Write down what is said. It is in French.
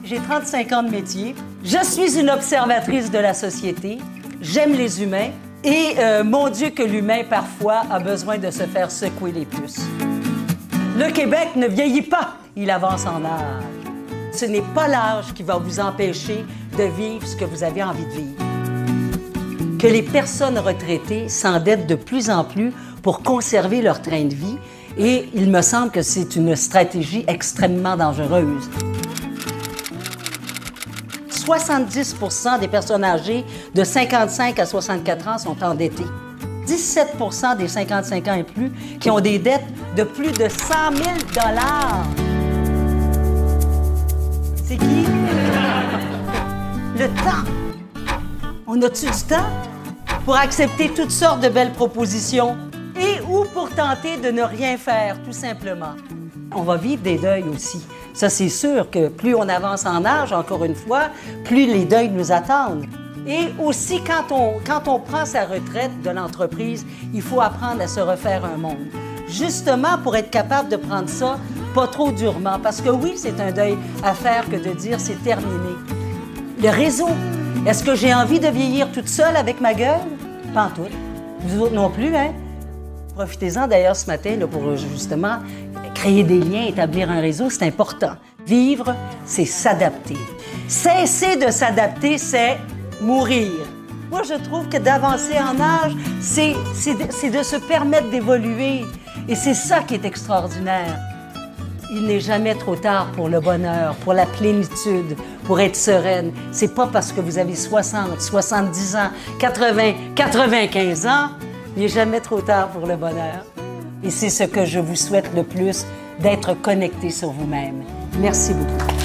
j'ai 35 ans de métier. Je suis une observatrice de la société. J'aime les humains. Et mon Dieu que l'humain, parfois, a besoin de se faire secouer les puces. Le Québec ne vieillit pas, il avance en âge. Ce n'est pas l'âge qui va vous empêcher de vivre ce que vous avez envie de vivre. Que les personnes retraitées s'endettent de plus en plus pour conserver leur train de vie et il me semble que c'est une stratégie extrêmement dangereuse. 70% des personnes âgées de 55 à 64 ans sont endettées. 17% des 55 ans et plus qui ont des dettes de plus de 100 000 $. C'est qui? Le temps. On a-tu du temps pour accepter toutes sortes de belles propositions et ou pour tenter de ne rien faire, tout simplement? On va vivre des deuils aussi. Ça, c'est sûr que plus on avance en âge, encore une fois, plus les deuils nous attendent. Et aussi, quand on prend sa retraite de l'entreprise, il faut apprendre à se refaire un monde. Justement, pour être capable de prendre ça pas trop durement. Parce que oui, c'est un deuil à faire que de dire c'est terminé. Le réseau. Est-ce que j'ai envie de vieillir toute seule avec ma gueule? Pas en tout. Vous autres non plus, hein? Profitez-en d'ailleurs ce matin là, pour justement créer des liens, établir un réseau, c'est important. Vivre, c'est s'adapter. Cesser de s'adapter, c'est mourir. Moi, je trouve que d'avancer en âge, c'est de se permettre d'évoluer. Et c'est ça qui est extraordinaire. Il n'est jamais trop tard pour le bonheur, pour la plénitude, pour être sereine. C'est pas parce que vous avez 60, 70 ans, 80, 95 ans, il n'est jamais trop tard pour le bonheur. Et c'est ce que je vous souhaite le plus, d'être connecté sur vous-même. Merci beaucoup.